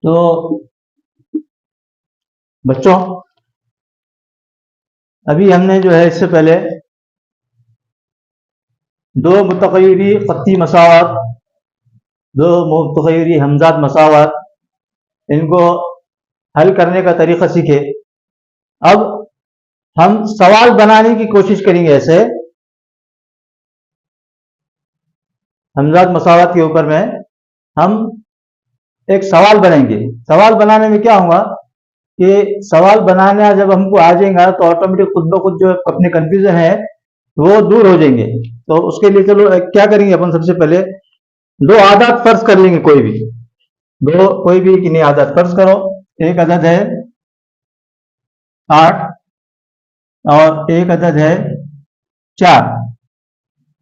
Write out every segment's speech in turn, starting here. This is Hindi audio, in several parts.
तो बच्चों, अभी हमने जो है इससे पहले दो मुतग़य्यरी ख़त्ती मसावत, दो मुतग़य्यरी हमज़ात मसावत, इनको हल करने का तरीक़ा सीखे। अब हम सवाल बनाने की कोशिश करेंगे। ऐसे हमज़ात मसावत के ऊपर में हम एक सवाल बनाएंगे। सवाल बनाने में क्या होगा कि सवाल बनाना जब हमको आ जाएगा तो ऑटोमेटिक खुद ब खुद जो अपने कंफ्यूजन है वो दूर हो जाएंगे। तो उसके लिए चलो क्या करेंगे, अपन सबसे पहले दो आदत फर्ज कर लेंगे। कोई भी किन्हीं आदत फर्ज करो। एक अदद है 8 और एक अदद है 4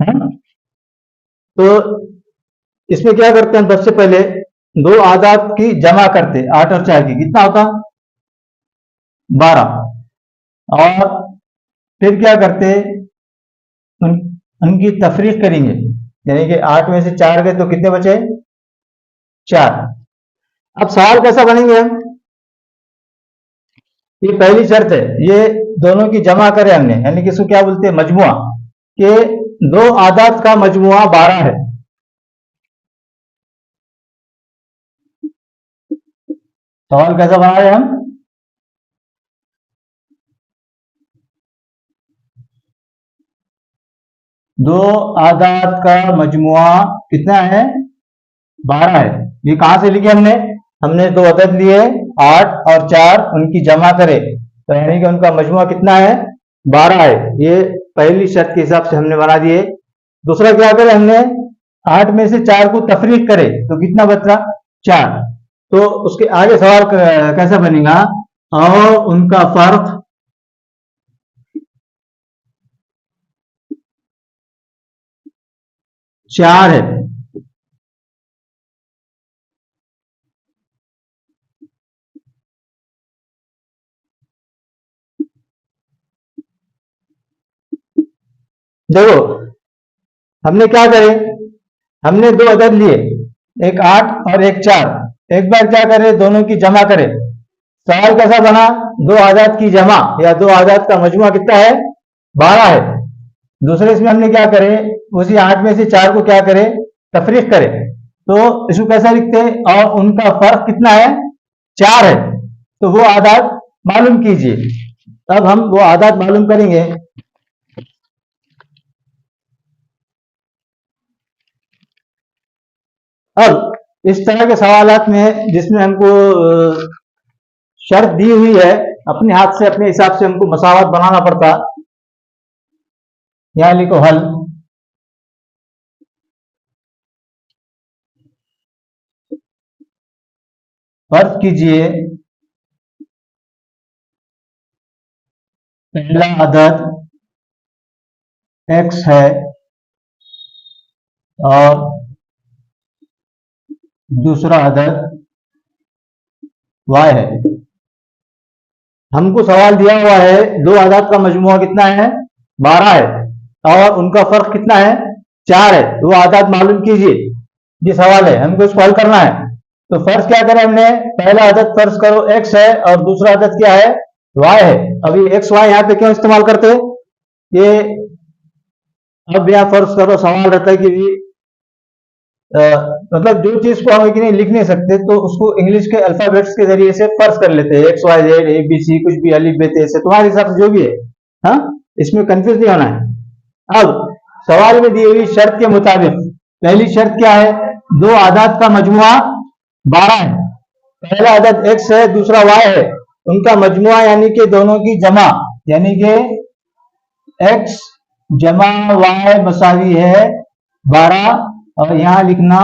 है। तो इसमें क्या करते हैं, सबसे पहले दो आदात की जमा करते, 8 और 4 की, कितना होता 12। और फिर क्या करते, उनकी तफरीक करेंगे, यानी कि 8 में से 4 गए तो कितने बचे 4। अब सवाल कैसा बनेंगे हम, ये पहली शर्त है, ये दोनों की जमा करें हमने, यानी कि इसको क्या बोलते हैं मजमुआ, कि दो आदात का मजमुआ 12 है। सवाल कैसा बना रहे हम, दो आदात का मजमुआ कितना है 12 है। ये कहां से लिखे हमने दो अदद लिए 8 और 4, उनकी जमा करे तो यानी कि उनका मजमुआ कितना है 12 है। ये पहली शर्त के हिसाब से हमने बना दिए। दूसरा क्या करे, हमने 8 में से 4 को तफरीक करे तो कितना बचा 4। तो उसके आगे सवाल कैसा बनेगा, और उनका फर्क 4 है। देखो हमने क्या करे, हमने दो अदद लिए, एक 8 और एक 4, एक बार क्या करे दोनों की जमा करे। सवाल कैसा बना, दो आदात की जमा या दो आदात का मजमुआ कितना है 12 है। दूसरे इसमें हमने क्या करे, उसी 8 में से 4 को क्या करे तफरीक करे, तो इसको कैसा लिखते हैं, और उनका फर्क कितना है 4 है। तो वो आदात मालूम कीजिए। अब हम वो आदात मालूम करेंगे। अब इस तरह के सवालात में जिसमें हमको शर्त दी हुई है, अपने हाथ से अपने हिसाब से हमको मसावत बनाना पड़ता। यहां लिखो हल। फर्ज कीजिए पहला अदद x है और दूसरा अदद y है। हमको सवाल दिया हुआ है दो अदद का मजमुआ कितना है 12 है और उनका फर्क कितना है 4 है। वो आदात मालूम कीजिए, ये सवाल है, हमको इसको हल करना है। तो फर्ज क्या करें हमने, पहला अदद फर्ज करो x है और दूसरा अदद क्या है y है। अभी x y यहाँ पे क्यों इस्तेमाल करते हैं, ये अब यहाँ फर्ज करो सवाल रहता है कि मतलब जो चीज को हम नहीं लिख नहीं सकते तो उसको इंग्लिश के अल्फाबेट्स के जरिए से फर्ज कर लेते हैं, X Y Z A B C, कुछ भी अलिफ बे ते से, तुम्हारे हिसाब से जो भी है। हाँ, इसमें कंफ्यूज नहीं होना है। अब सवाल में दी हुई शर्त के मुताबिक पहली शर्त क्या है, दो आदात का मजमुआ 12 है। पहला आदत x है, दूसरा y है, उनका मजमुआ यानी कि दोनों की जमा, यानी कि x जमा y मसावी है 12। और यहां लिखना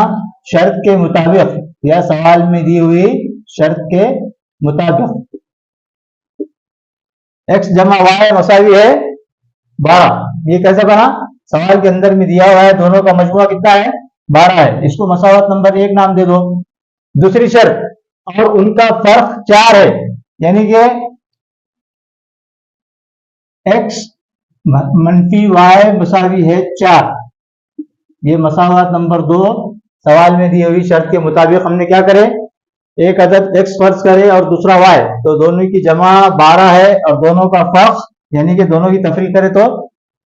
शर्त के मुताबिक या सवाल में दी हुई शर्त के मुताबिक x जमा y मसावी है 12। ये कैसे बना, सवाल के अंदर में दिया हुआ है दोनों का मजमुआ कितना है 12 है, इसको मसावत नंबर 1 नाम दे दो। दूसरी शर्त, और उनका फर्क 4 है, यानी कि x मनफी y मसावी है 4। ये मसावत नंबर 2 सवाल में दी हुई शर्त के मुताबिक हमने क्या करे एक अदद x फर्ज करें और दूसरा y, तो दोनों की जमा 12 है और दोनों का फर्क यानी कि दोनों की तफरीक करें तो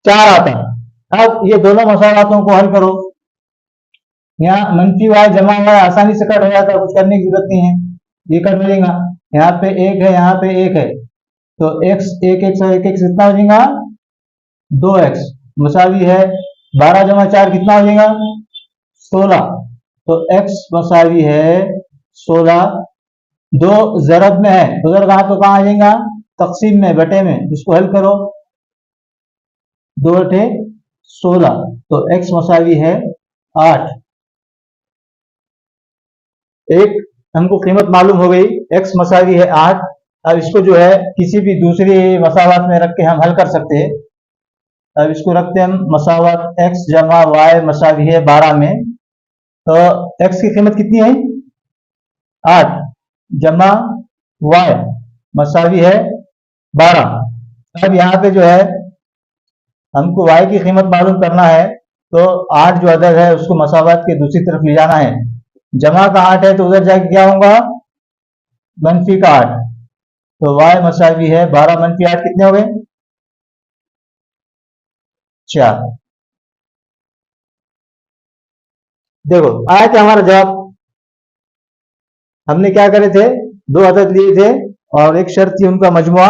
4 आता है। अब ये दोनों मसावातों को हल करो। यहाँ मनफी y जमा y आसानी से कट हो जाता है, कुछ करने की जरूरत नहीं है, ये कट हो जाएगा। यहाँ पे एक है, यहाँ पे एक है, तो x एक x और एक x कितना हो जाएगा 2x मसावी है 12 जमा 4 कितना हो जाएगा 16, तो x मसावी है 16। दो जरब में है, उधर कहा तो कहाँ आ जाएगा तकसीम में, बटे में, इसको हल करो 2 अठे 16, तो x मसावी है 8। एक हमको कीमत मालूम हो गई, x मसावी है 8। अब इसको जो है किसी भी दूसरी मसावत में रख के हम हल कर सकते हैं। अब इसको रखते हैं हम मसावत x जमा y मसावी है 12 में, तो x की कीमत कितनी है 8 जमा y मसावी है 12। अब यहाँ पे जो है हमको y की कीमत मालूम करना है, तो 8 जो अदद है उसको मसावत के दूसरी तरफ ले जाना है। जमा का 8 है तो उधर जाके क्या होगा मनफी का 8, तो y मसावी है 12 मनफी 8 कितने हो गए 4। देखो आया क्या हमारा जवाब। हमने क्या करे थे, दो अदद लिए थे और एक शर्त थी उनका मजमुआ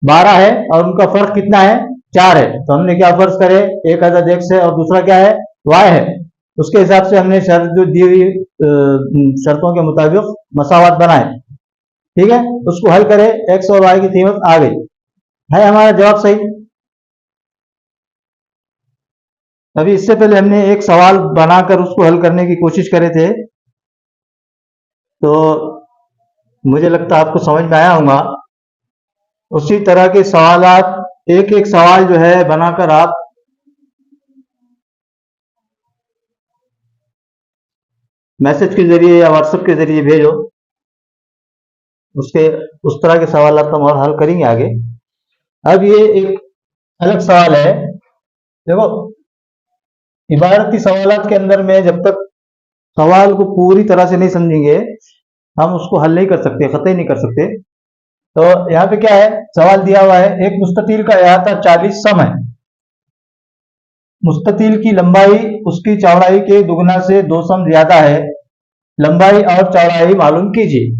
12 है और उनका फर्क कितना है 4 है, तो हमने क्या फर्ज करे एक अदद x है और दूसरा क्या है y है, उसके हिसाब से हमने शर्त जो दी हुई शर्तों के मुताबिक मसावत बनाए। ठीक है, उसको हल करे x और y की कीमत आ गई है, हमारा जवाब सही। अभी इससे पहले हमने एक सवाल बनाकर उसको हल करने की कोशिश करे थे, तो मुझे लगता है आपको समझ में आया होगा। उसी तरह के सवालात एक एक सवाल जो है बनाकर आप मैसेज के जरिए या व्हाट्सएप के जरिए भेजो, उसके उस तरह के सवाल हम और हल करेंगे आगे। अब ये एक अलग सवाल है, देखो इबारती सवालात के अंदर में जब तक सवाल को पूरी तरह से नहीं समझेंगे हम उसको हल नहीं कर सकते, कतई नहीं कर सकते। तो यहाँ पे क्या है, सवाल दिया हुआ है एक मुस्ततील का अहाता 40 सम है, मुस्ततील की लंबाई उसकी चौड़ाई के दुगना से 2 सम ज्यादा है, लंबाई और चौड़ाई मालूम कीजिए।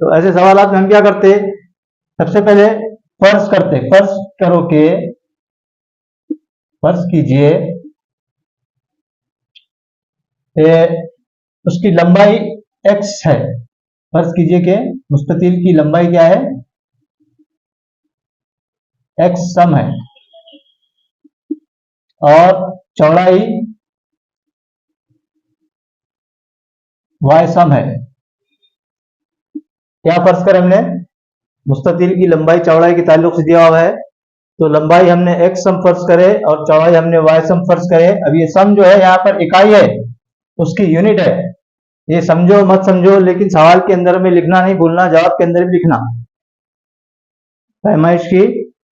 तो ऐसे सवालात में हम क्या करते, सबसे पहले फर्ज करते, फर्ज करो के फर्ज कीजिए उसकी लंबाई x है, फर्ज कीजिए कि मुस्ततील की लंबाई क्या है x सम है और चौड़ाई y सम है। क्या फर्ज करें हमने, मुस्ततील की लंबाई चौड़ाई के ताल्लुक से दिया हुआ है, तो लंबाई हमने x सम फर्ज करे और चौड़ाई हमने y सम फर्ज करे। अब ये सम जो है यहाँ पर इकाई है, उसकी यूनिट है, ये समझो मत समझो लेकिन सवाल के अंदर में लिखना नहीं भूलना, जवाब के अंदर भी लिखना। पैमाइश की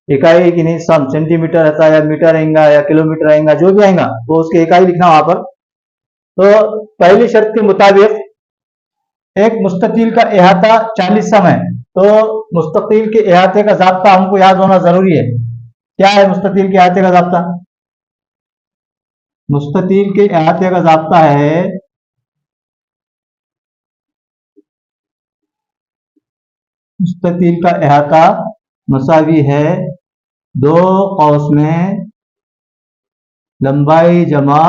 इकाई की नहीं, सम सेंटीमीटर रहता है या मीटर आएगा या किलोमीटर आएगा, जो भी आएगा वो उसकी इकाई लिखना वहां पर। तो पहली शर्त के मुताबिक एक मुस्ततील का अहाता 40 सम है, तो मुस्ततील के अहाते का ज़ाब्ता हमको याद होना जरूरी है। क्या है मुस्ततील के अहाते का ज़ाब्ता, मुस्ततील के अहाते का ज़ाब्ता है मुस्ततील का अहाता मसावी है 2 कौस में लंबाई जमा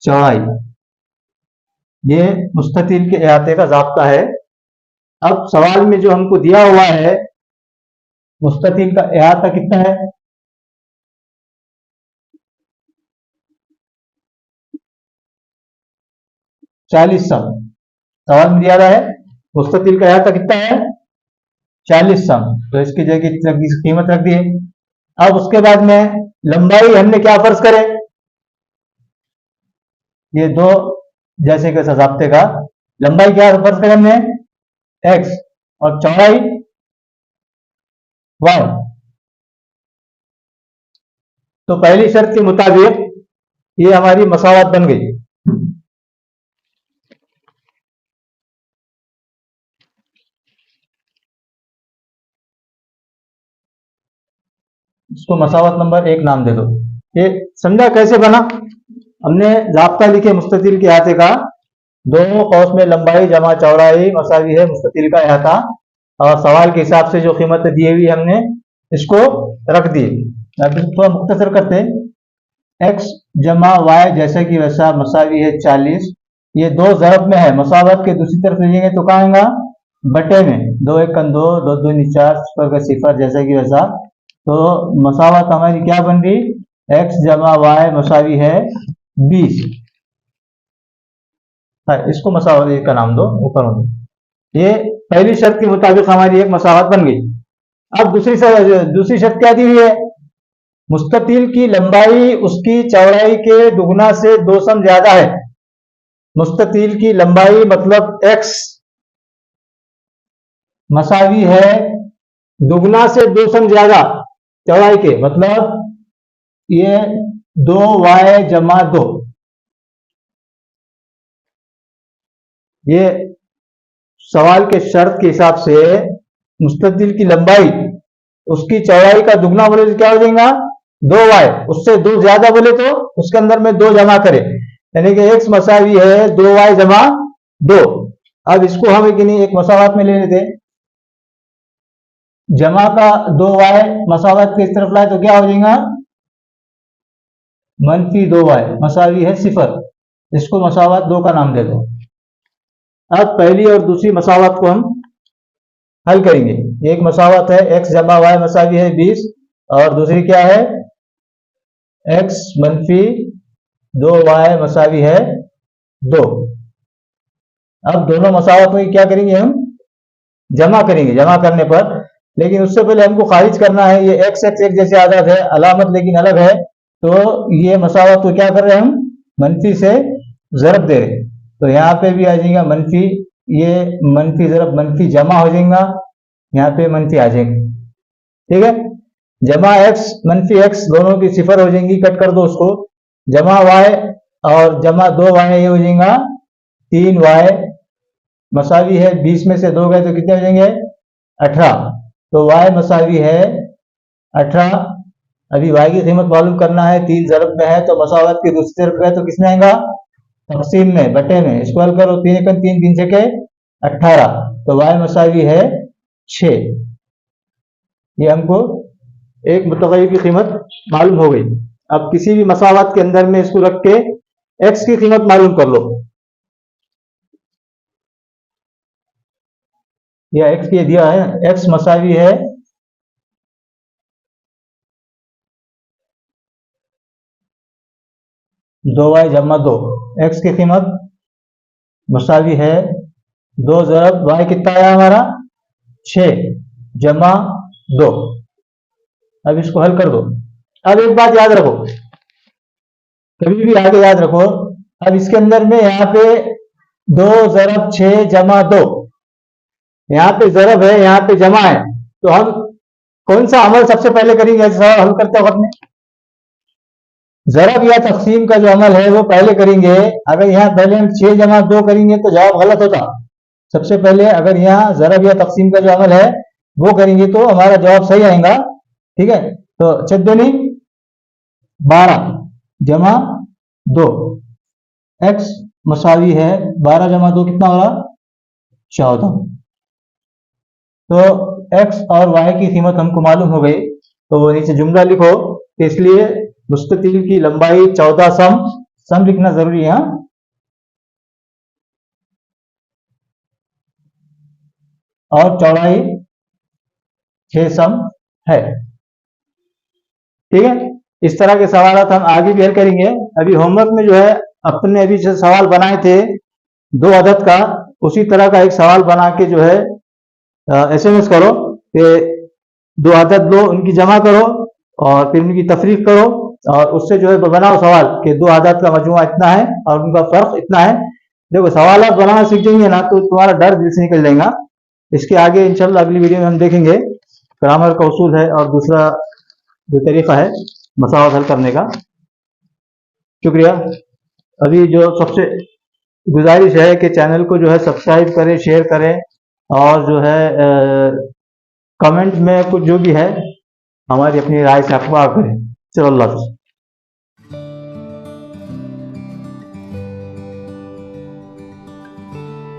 चौड़ाई, ये मुस्ततील के अहाते का ज़ाब्ता है। अब सवाल में जो हमको दिया हुआ है मुस्ततील का अहाता कितना है, चालीस सम। सवाल में दिया है मुस्ततील का अहाता कितना है 40 सम, तो इसकी जगह कीमत रख दी। अब उसके बाद में लंबाई हमने क्या फर्ज करें, ये दो जैसे के ज़ाब्ते का लंबाई क्या फर्ज करें हमने x और चौड़ाई y। तो पहली शर्त के मुताबिक ये हमारी मसावत बन गई। इसको मसावत नंबर 1 नाम दे दो। ये समझा कैसे बना? हमने जाब्ता लिखे मुस्ततिल के अहाते का, दोनों कौस में लंबाई जमा चौड़ाई मसावी है मुस्ततिल का अहाता, और सवाल के हिसाब से जो कीमत दी हुई हमने इसको रख दी। अब थोड़ा मुख्तसर करते हैं। x जमा वाई जैसा कि वैसा मसावी है 40, ये दो ज़रब में है, मसावत के दूसरी तरफ लीजिएंगे तो कहाँ आएगा? बटे में। 2 1 2, 2 2 4, सिफर का सिफर जैसा कि वैसा। तो मसावत हमारी क्या बन रही? x जमा वाई मसावी है 20। इसको मसावत का नाम दो ऊपर में। ये पहली शर्त के मुताबिक हमारी एक मसावत बन गई। अब दूसरी शर्त क्या दी हुई है? मुस्ततिल की लंबाई उसकी चौड़ाई के दुगना से 2 सम ज्यादा है। मुस्ततिल की लंबाई मतलब x मसावी है दुगना से 2 सम ज्यादा चौड़ाई के, मतलब ये 2y जमा 2। ये सवाल के शर्त के हिसाब से मुस्ततिल की लंबाई उसकी चौड़ाई का दुगना बोले तो क्या हो जाएगा? 2y, उससे 2 ज्यादा बोले तो उसके अंदर में 2 जमा करे, यानी कि x मसावी है 2y जमा 2। अब इसको हम एक मसावत में ले लेते हैं। जमा का 2y मसावत के इस तरफ लाए तो क्या हो जाएगा? मनफी 2y मसावी है 0। इसको मसावत 2 का नाम दे दो। अब पहली और दूसरी मसावत को हम हल करेंगे। एक मसावत है x जमा वाई मसावी है 20, और दूसरी क्या है? x मनफी 2y मसावी है 2। अब दोनों मसावत में क्या करेंगे? हम जमा करेंगे। जमा करने पर, लेकिन उससे पहले हमको खारिज करना है। ये x x एक जैसे आदत है, अलामत लेकिन अलग है, तो ये मसावत को क्या कर रहे हैं? हम मनफी से ज़रब दे रहे हैं। तो यहाँ पे भी आ जाएगा मनफी, ये मनफी ज़रब मनफी जमा हो जाएगा, यहाँ पे मनफी आ जाएगा। ठीक है, जमा x मनफी x दोनों की 0 हो जाएंगी, कट कर दो उसको। जमा y और जमा 2y ये हो जाएगा 3y मसावी है 20 में से 2 गए तो कितने हो जाएंगे? 18। तो y मसावी है 18। अभी y की कीमत मालूम करना है, 3 ज़रब में है, तो मसावत की दूसरी तरफ गए तो किसमें आएगा? तकसीम में, बटे में। इसको हल करो, 3 1 3 3 6 18, तो y मसावी है 6। ये हमको एक मुतग़य्यर की कीमत मालूम हो गई। अब किसी भी मसावत के अंदर में इसको रख के x की कीमत मालूम कर लो। या x ये दिया है, x मसावी है 2y जमा 2। x की कीमत मसावी है 2 ज़रब y कितना आया हमारा? 6 जमा 2। अब इसको हल कर दो। अब एक बात याद रखो, कभी भी आगे याद रखो, अब इसके अंदर में यहाँ पे 2 ज़रब 6 जमा 2, यहाँ पे ज़रब है, यहाँ पे जमा है, तो हम कौन सा अमल सबसे पहले करेंगे सवाल हल करते वक्त में? ज़रब या तकसीम का जो अमल है वो पहले करेंगे। अगर यहाँ पहले हम 6 जमा 2 करेंगे तो जवाब गलत होता। सबसे पहले अगर यहाँ ज़रब या तकसीम का जो अमल है वो करेंगे तो हमारा जवाब सही आएगा। ठीक है, तो 14 12 जमा 2, x मसावी है 12 जमा 2 कितना होगा? 14। तो x और y की कीमत हमको मालूम हो गई, तो वो नीचे जुमला लिखो। इसलिए मुस्ततिल की लंबाई 14 सम लिखना जरूरी है, और चौड़ाई 6 सम है। ठीक है, इस तरह के सवाल हम आगे भी हल करेंगे। अभी होमवर्क में जो है अपने अभी जो सवाल बनाए थे 2 अदद का, उसी तरह का एक सवाल बना के जो है SMS करो कि 2 अदद लो, उनकी जमा करो और फिर उनकी तफरीक करो, और उससे जो है बनाओ सवाल कि 2 अदद का मजमुआ इतना है और उनका फर्क इतना है। देखो सवाल आप बनाना सीख जाएंगे ना तो तुम्हारा डर दिल से निकल जाएगा। इसके आगे इंशाल्लाह अगली वीडियो में हम देखेंगे ग्रामर का उसूल है और दूसरा जो तरीका है मसावत हल करने का। शुक्रिया। अभी जो सबसे गुजारिश है कि चैनल को जो है सब्सक्राइब करें, शेयर करें, और जो है कमेंट में कुछ जो भी है हमारी अपनी राय से आपको आगे करें। चलो अल्लाह हाफिज़।